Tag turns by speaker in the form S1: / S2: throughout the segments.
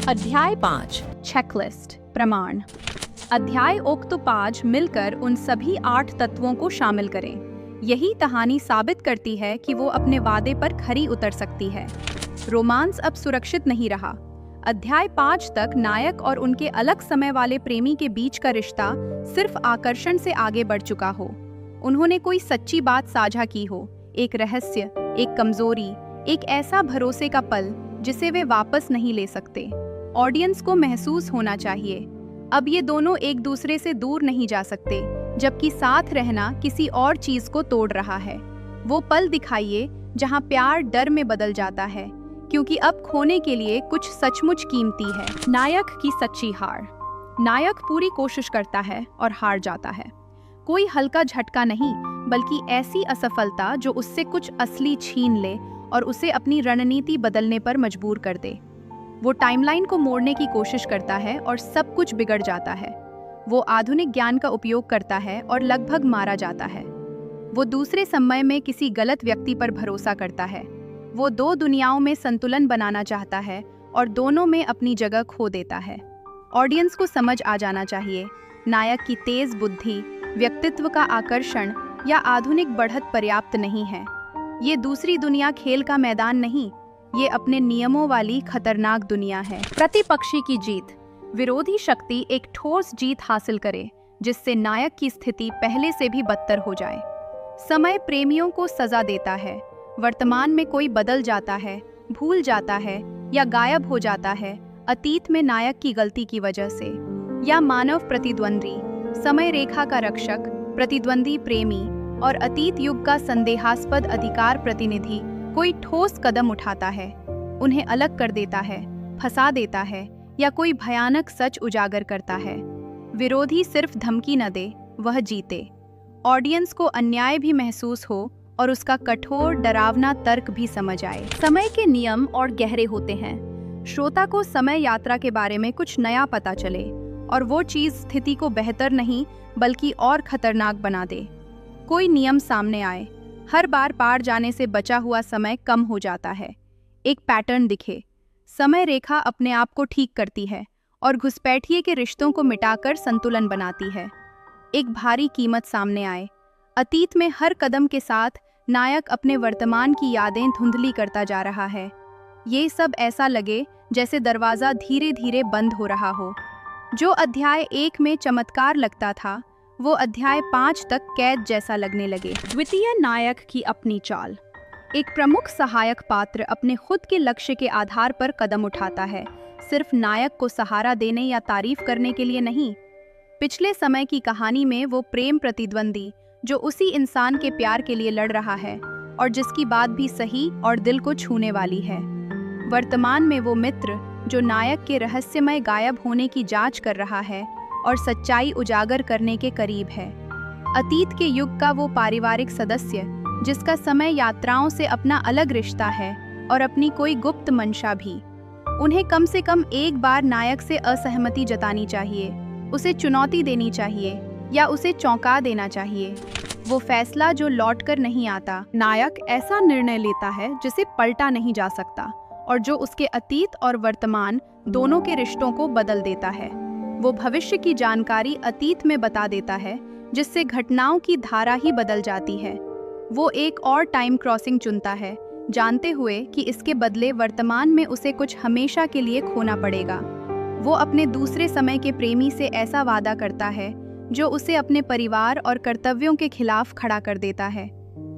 S1: अध्याय 5 चेकलिस्ट प्रमाण। अध्याय उक्त 5 मिलकर उन सभी 8 तत्वों को शामिल करें। यही कहानी साबित करती है कि वो अपने वादे पर खरी उतर सकती है। रोमांस अब सुरक्षित नहीं रहा। अध्याय 5 तक नायक और उनके अलग समय वाले प्रेमी के बीच का रिश्ता सिर्फ आकर्षण से आगे बढ़ चुका हो। उन्होंने कोई सच्ची बात साझा की हो, एक रहस्य, एक कमजोरी, एक ऐसा भरोसे का पल जिसे वे वापस नहीं ले सकते। ऑडियंस को महसूस होना चाहिए अब ये दोनों एक दूसरे से दूर नहीं जा सकते, जबकि साथ रहना किसी और चीज को तोड़ रहा है। वो पल दिखाइए जहां प्यार डर में बदल जाता है, क्योंकि अब खोने के लिए कुछ सचमुच कीमती है। नायक की सच्ची हार। नायक पूरी कोशिश करता है और हार जाता है। कोई हल्का झटका नहीं, बल्कि ऐसी असफलता जो उससे कुछ असली छीन ले और उसे अपनी रणनीति बदलने पर मजबूर कर दे। वो टाइमलाइन को मोड़ने की कोशिश करता है और सब कुछ बिगड़ जाता है। वो आधुनिक ज्ञान का उपयोग करता है और लगभग मारा जाता है। वो दूसरे समय में किसी गलत व्यक्ति पर भरोसा करता है। वो 2 दुनियाओं में संतुलन बनाना चाहता है और दोनों में अपनी जगह खो देता है। ऑडियंस को समझ आ जाना चाहिए, नायक की तेज बुद्धि, व्यक्तित्व का आकर्षण या आधुनिक बढ़त पर्याप्त नहीं है। ये दूसरी दुनिया खेल का मैदान नहीं, ये अपने नियमों वाली खतरनाक दुनिया है। प्रतिपक्षी की जीत। विरोधी शक्ति एक ठोस जीत हासिल करे, जिससे नायक की स्थिति पहले से भी बदतर हो जाए। समय प्रेमियों को सजा देता है। वर्तमान में कोई बदल जाता है, भूल जाता है या गायब हो जाता है, अतीत में नायक की गलती की वजह से। या मानव प्रतिद्वंदी, समय रेखा का रक्षक, प्रतिद्वंदी प्रेमी और अतीत युग का संदेहास्पद अधिकार प्रतिनिधि कोई ठोस कदम उठाता है, उन्हें अलग कर देता है, फंसा देता है या कोई भयानक सच उजागर करता है। विरोधी सिर्फ धमकी न दे, वह जीते। ऑडियंस को अन्याय भी महसूस हो और उसका कठोर डरावना तर्क भी समझ आए। समय के नियम और गहरे होते हैं। श्रोता को समय यात्रा के बारे में कुछ नया पता चले और वो चीज स्थिति को बेहतर नहीं बल्कि और खतरनाक बना दे। कोई नियम सामने आए, हर बार पार जाने से बचा हुआ समय कम हो जाता है। एक पैटर्न दिखे, समय रेखा अपने आप को ठीक करती है और घुसपैठिए के रिश्तों को मिटाकर संतुलन बनाती है। एक भारी कीमत सामने आए, अतीत में हर कदम के साथ नायक अपने वर्तमान की यादें धुंधली करता जा रहा है। ये सब ऐसा लगे जैसे दरवाजा धीरे धीरे बंद हो रहा हो। जो अध्याय 1 में चमत्कार लगता था, वो अध्याय 5 तक कैद जैसा लगने लगे। द्वितीय नायक की अपनी चाल। एक प्रमुख सहायक पात्र अपने खुद के लक्ष्य के आधार पर कदम उठाता है, सिर्फ नायक को सहारा देने या तारीफ करने के लिए नहीं। पिछले समय की कहानी में वो प्रेम प्रतिद्वंदी जो उसी इंसान के प्यार के लिए लड़ रहा है और जिसकी बात भी सही और दिल को छूने वाली है। वर्तमान में वो मित्र जो नायक के रहस्यमय गायब होने की जांच कर रहा है और सच्चाई उजागर करने के करीब है। अतीत के युग का वो पारिवारिक सदस्य जिसका समय यात्राओं से अपना अलग रिश्ता है और अपनी कोई गुप्त मंशा भी। उन्हें कम से कम एक बार नायक से असहमति जतानी चाहिए, उसे चुनौती देनी चाहिए या उसे चौंका देना चाहिए। वो फैसला जो लौटकर नहीं आता। नायक ऐसा निर्णय लेता है जिसे पलटा नहीं जा सकता और जो उसके अतीत और वर्तमान दोनों के रिश्तों को बदल देता है। वो भविष्य की जानकारी अतीत में बता देता है, जिससे घटनाओं की धारा ही बदल जाती है। वो एक और टाइम क्रॉसिंग चुनता है, जानते हुए कि इसके बदले वर्तमान में उसे कुछ हमेशा के लिए खोना पड़ेगा। वो अपने दूसरे समय के प्रेमी से ऐसा वादा करता है जो उसे अपने परिवार और कर्तव्यों के खिलाफ खड़ा कर देता है।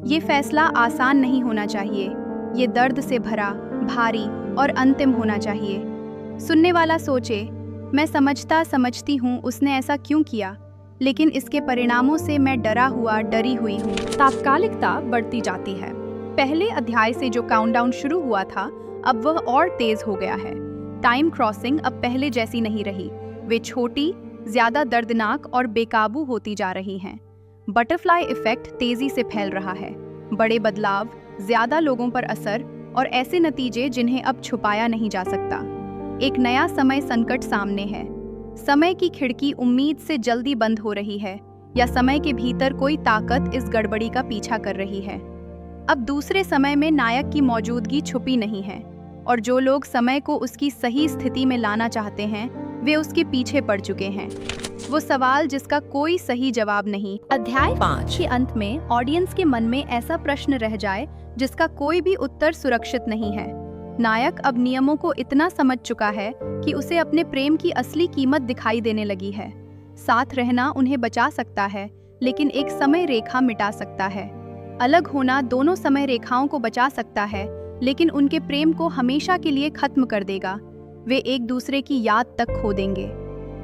S1: ये फैसला आसान नहीं होना चाहिए, ये दर्द से भरा, भारी और अंतिम होना चाहिए। सुनने वाला सोचे, मैं समझती हूँ उसने ऐसा क्यों किया, लेकिन इसके परिणामों से मैं डरी हुई हूँ। तात्कालिकता बढ़ती जाती है। पहले अध्याय से जो काउंटडाउन शुरू हुआ था, अब वह और तेज हो गया है। टाइम क्रॉसिंग अब पहले जैसी नहीं रही। वे छोटी, ज्यादा दर्दनाक और बेकाबू होती जा रही हैं। बटरफ्लाई इफेक्ट तेजी से फैल रहा है। बड़े बदलाव, ज्यादा लोगों पर असर और ऐसे नतीजे जिन्हें अब छुपाया नहीं जा सकता। एक नया समय संकट सामने है। समय की खिड़की उम्मीद से जल्दी बंद हो रही है या समय के भीतर कोई ताकत इस गड़बड़ी का पीछा कर रही है। अब दूसरे समय में नायक की मौजूदगी छुपी नहीं है और जो लोग समय को उसकी सही स्थिति में लाना चाहते हैं वे उसके पीछे पड़ चुके हैं। वो सवाल जिसका कोई सही जवाब नहीं। अध्याय 5 के अंत में ऑडियंस के मन में ऐसा प्रश्न रह जाए जिसका कोई भी उत्तर सुरक्षित नहीं है। नायक अब नियमों को इतना समझ चुका है कि उसे अपने प्रेम की असली कीमत दिखाई देने लगी है। साथ रहना उन्हें बचा सकता है, लेकिन एक समय रेखा मिटा सकता है। अलग होना दोनों समय रेखाओं को बचा सकता है, लेकिन उनके प्रेम को हमेशा के लिए खत्म कर देगा। वे एक दूसरे की याद तक खो देंगे।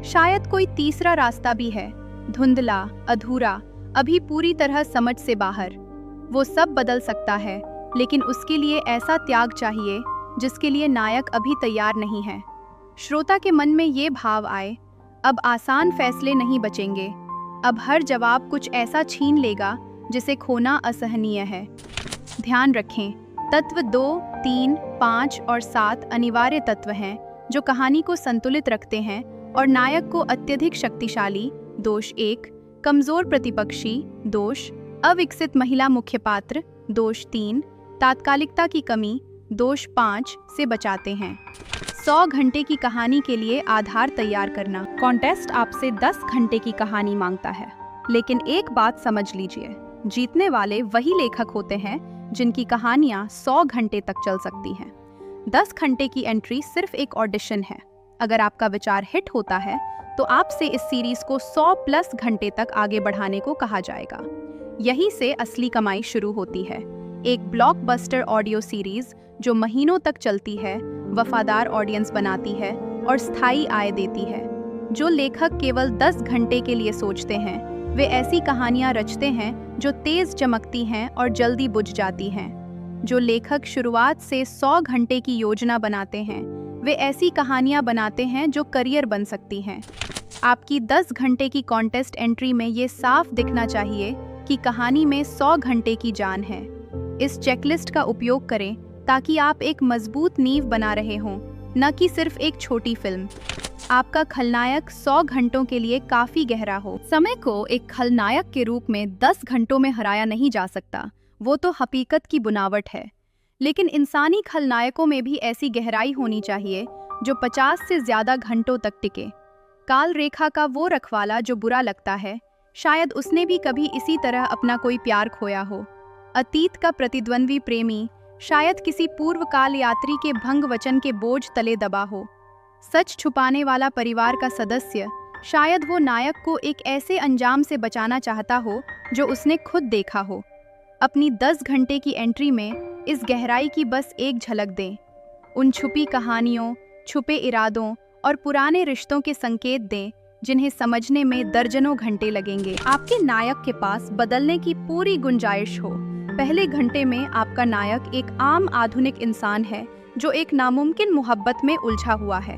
S1: शायद कोई तीसरा रास्ता भी है, धुंधला, अधूरा, अभी पूरी तरह समझ से बाहर। वो सब बदल सकता है, लेकिन उसके लिए ऐसा त्याग चाहिए जिसके लिए नायक अभी तैयार नहीं है। श्रोता के मन में ये भाव आए, अब आसान फैसले नहीं बचेंगे। अब हर जवाब कुछ ऐसा छीन लेगा जिसे खोना असहनीय है। ध्यान रखें, तत्व 2, 3, 5 और 7 अनिवार्य तत्व हैं जो कहानी को संतुलित रखते हैं और नायक को अत्यधिक शक्तिशाली दोष 1, कमजोर प्रतिपक्षी दोष, अविकसित महिला मुख्य पात्र दोष 3, तात्कालिकता की कमी दोष 5 से बचाते हैं। 100 घंटे की कहानी के लिए आधार तैयार करना। कॉन्टेस्ट आपसे 10 घंटे की कहानी मांगता है, लेकिन एक बात समझ लीजिए, जीतने वाले वही लेखक होते हैं जिनकी कहानियां 100 घंटे तक चल सकती हैं। 10 घंटे की एंट्री सिर्फ एक ऑडिशन है। अगर आपका विचार हिट होता है तो आपसे इस सीरीज को 100+ घंटे तक आगे बढ़ाने को कहा जाएगा। यहीं से असली कमाई शुरू होती है। एक ब्लॉकबस्टर ऑडियो सीरीज जो महीनों तक चलती है, वफादार ऑडियंस बनाती है और स्थायी आय देती है। जो लेखक केवल 10 घंटे के लिए सोचते हैं, वे ऐसी कहानियां रचते हैं जो तेज चमकती हैं और जल्दी बुझ जाती हैं। जो लेखक शुरुआत से 100 घंटे की योजना बनाते हैं, वे ऐसी कहानियां बनाते हैं जो करियर बन सकती हैं। आपकी 10 घंटे की कॉन्टेस्ट एंट्री में ये साफ दिखना चाहिए कि कहानी में 100 घंटे की जान है। इस चेकलिस्ट का उपयोग करें ताकि आप एक मजबूत नींव बना रहे हों, न कि सिर्फ एक छोटी फिल्म। आपका खलनायक 100 घंटों के लिए काफी गहरा हो। समय को एक खलनायक के रूप में 10 घंटों में हराया नहीं जा सकता, वो तो हकीकत की बुनावट है। लेकिन इंसानी खलनायकों में भी ऐसी गहराई होनी चाहिए जो 50 से ज्यादा घंटों तक टिके। काल रेखा का वो रखवाला जो बुरा लगता है, शायद उसने भी कभी इसी तरह अपना कोई प्यार खोया हो। अतीत का प्रतिद्वंद्वी प्रेमी शायद किसी पूर्व काल यात्री के भंग वचन के बोझ तले दबा हो। सच छुपाने वाला परिवार का सदस्य शायद वो नायक को एक ऐसे अंजाम से बचाना चाहता हो जो उसने खुद देखा हो। अपनी 10 घंटे की एंट्री में इस गहराई की बस एक झलक दें। उन छुपी कहानियों, छुपे इरादों और पुराने रिश्तों के संकेत दें जिन्हें समझने में दर्जनों घंटे लगेंगे। आपके नायक के पास बदलने की पूरी गुंजाइश हो। पहले घंटे में आपका नायक एक आम आधुनिक इंसान है जो एक नामुमकिन मोहब्बत में उलझा हुआ है।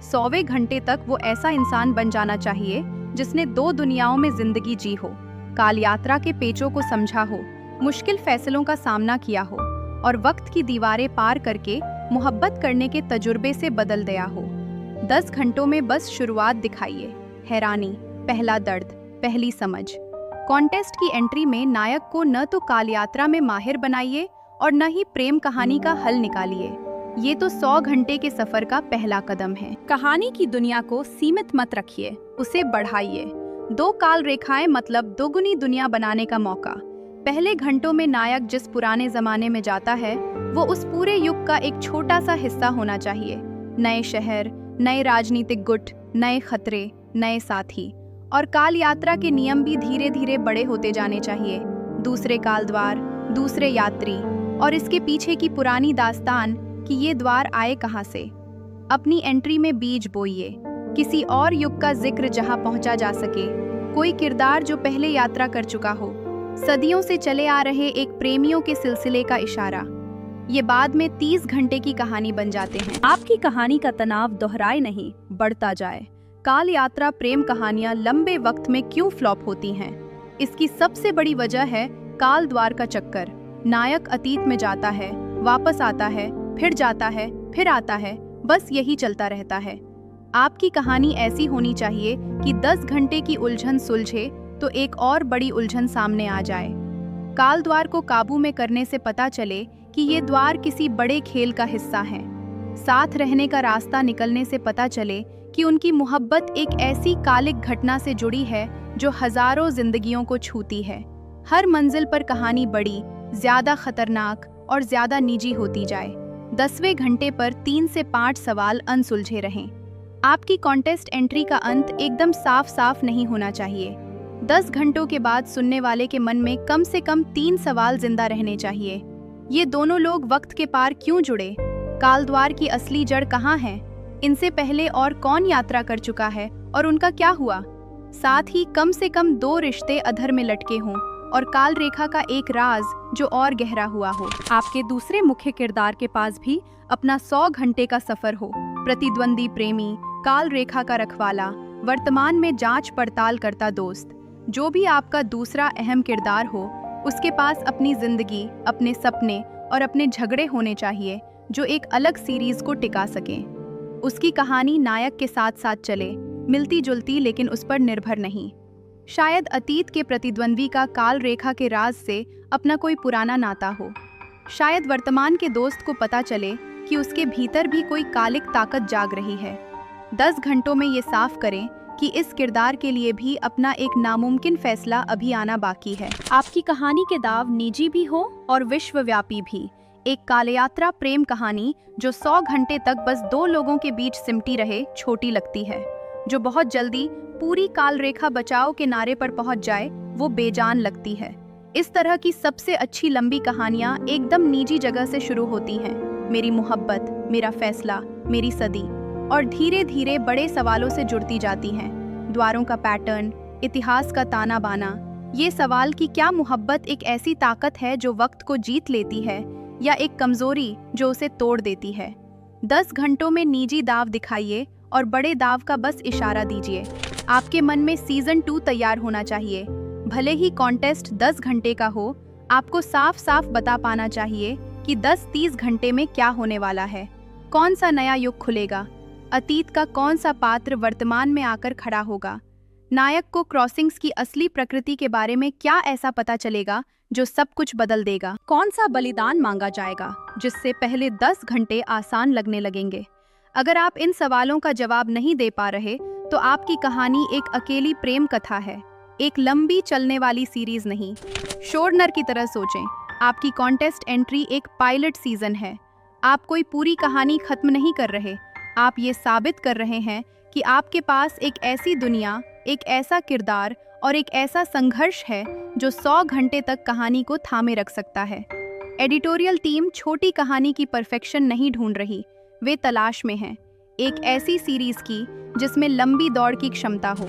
S1: 100वें घंटे तक वो ऐसा इंसान बन जाना चाहिए जिसने 2 दुनियाओं में जिंदगी जी हो, काल यात्रा के पेचों को समझा हो, मुश्किल फैसलों का सामना किया हो और वक्त की दीवारें पार करके मोहब्बत करने के तजुर्बे से बदल गया हो। 10 घंटों में बस शुरुआत दिखाइए, हैरानी, पहला दर्द, पहली समझ। कॉन्टेस्ट की एंट्री में नायक को न तो काल यात्रा में माहिर बनाइए और न ही प्रेम कहानी का हल निकालिए। ये तो 100 घंटे के सफर का पहला कदम है। कहानी की दुनिया को सीमित मत रखिए, उसे बढ़ाइए। 2 काल रेखाएं मतलब दोगुनी दुनिया बनाने का मौका। पहले घंटों में नायक जिस पुराने जमाने में जाता है वो उस पूरे युग का एक छोटा सा हिस्सा होना चाहिए। नए शहर, नए राजनीतिक गुट, नए खतरे, नए साथी और काल यात्रा के नियम भी धीरे धीरे बड़े होते जाने चाहिए। दूसरे काल द्वार, दूसरे यात्री और इसके पीछे की पुरानी दास्तान कि ये द्वार आए कहाँ से। अपनी एंट्री में बीज बोइए, किसी और युग का जिक्र जहाँ पहुँचा जा सके, कोई किरदार जो पहले यात्रा कर चुका हो, सदियों से चले आ रहे एक प्रेमियों के सिलसिले का इशारा। ये बाद में 30 घंटे की कहानी बन जाते हैं। आपकी कहानी का तनाव दोहराए नहीं, बढ़ता जाए। काल यात्रा प्रेम कहानियां लंबे वक्त में क्यों फ्लॉप होती हैं? इसकी सबसे बड़ी वजह है काल द्वार का चक्कर। नायक अतीत में जाता है, वापस आता है, फिर जाता है, फिर आता है, बस यही चलता रहता है। आपकी कहानी ऐसी होनी चाहिए कि 10 घंटे की उलझन सुलझे तो एक और बड़ी उलझन सामने आ जाए। काल द्वार को काबू में करने से पता चले कि ये द्वार किसी बड़े खेल का हिस्सा हैं। साथ रहने का रास्ता निकलने से पता चले कि उनकी मोहब्बत एक ऐसी कालिक घटना से जुड़ी है जो हजारों जिंदगियों को छूती है। हर मंजिल पर कहानी बड़ी, ज्यादा खतरनाक और ज्यादा निजी होती जाए। 10वें घंटे पर 3 से 5 सवाल अनसुलझे रहें। आपकी कॉन्टेस्ट एंट्री का अंत एकदम साफ साफ नहीं होना चाहिए। 10 घंटों के बाद सुनने वाले के मन में कम से कम 3 सवाल जिंदा रहने चाहिए। ये दोनों लोग वक्त के पार क्यों जुड़े? कालद्वार की असली जड़ कहाँ है? इनसे पहले और कौन यात्रा कर चुका है और उनका क्या हुआ? साथ ही कम से कम 2 रिश्ते अधर में लटके हों और काल रेखा का एक राज जो और गहरा हुआ हो। आपके दूसरे मुख्य किरदार के पास भी अपना 100 घंटे का सफर हो। प्रतिद्वंदी प्रेमी, काल रेखा का रखवाला, वर्तमान में जांच पड़ताल करता दोस्त। जो भी आपका दूसरा अहम किरदार हो, उसके पास अपनी जिंदगी, अपने सपने और अपने झगड़े होने चाहिए जो एक अलग सीरीज को टिका सकें। उसकी कहानी नायक के साथ साथ चले, मिलती जुलती लेकिन उस पर निर्भर नहीं। शायद अतीत के प्रतिद्वंद्वी का काल रेखा के राज से अपना कोई पुराना नाता हो। शायद वर्तमान के दोस्त को पता चले कि उसके भीतर भी कोई कालिक ताकत जाग रही है। 10 घंटों में ये साफ करें कि इस किरदार के लिए भी अपना एक नामुमकिन फैसला अभी आना बाकी है। आपकी कहानी के दाव निजी भी हो और विश्वव्यापी भी। एक कालयात्रा प्रेम कहानी जो 100 घंटे तक बस 2 लोगों के बीच सिमटी रहे छोटी लगती है। जो बहुत जल्दी पूरी काल रेखा बचाओ के नारे पर पहुंच जाए वो बेजान लगती है। इस तरह की सबसे अच्छी लंबी कहानियां एकदम निजी जगह से शुरू होती हैं। मेरी मोहब्बत, मेरा फैसला, मेरी सदी, और धीरे धीरे बड़े सवालों से जुड़ती जाती हैं। द्वारों का पैटर्न, इतिहास का ताना बाना। ये सवाल कि क्या मोहब्बत एक ऐसी ताकत है जो वक्त को जीत लेती है या एक कमजोरी जो उसे तोड़ देती है। 10 घंटों में निजी दाव दिखाइए और बड़े दाव का बस इशारा दीजिए। आपके मन में सीजन 2 तैयार होना चाहिए। भले ही कॉन्टेस्ट 10 घंटे का हो, आपको साफ साफ बता पाना चाहिए कि 10-30 घंटे में क्या होने वाला है। कौन सा नया युग खुलेगा? अतीत का कौन सा पात्र वर्तमान में आकर खड़ा होगा? नायक को क्रॉसिंग्स की असली प्रकृति के बारे में क्या ऐसा पता चलेगा जो सब कुछ बदल देगा? कौन सा बलिदान मांगा जाएगा जिससे पहले 10 घंटे आसान लगने लगेंगे? अगर आप इन सवालों का जवाब नहीं दे पा रहे तो आपकी कहानी एक अकेली प्रेम कथा है, एक लंबी चलने वाली सीरीज नहीं। शोरनर की तरह सोचें, आपकी कॉन्टेस्ट एंट्री एक पायलट सीजन है। आप कोई पूरी कहानी खत्म नहीं कर रहे, आप ये साबित कर रहे हैं कि आपके पास एक ऐसी दुनिया, एक ऐसा किरदार और एक ऐसा संघर्ष है जो 100 घंटे तक कहानी को थामे रख सकता है। एडिटोरियल टीम छोटी कहानी की परफेक्शन नहीं ढूंढ रही, वे तलाश में हैं एक ऐसी सीरीज की जिसमें लंबी दौड़ की क्षमता हो।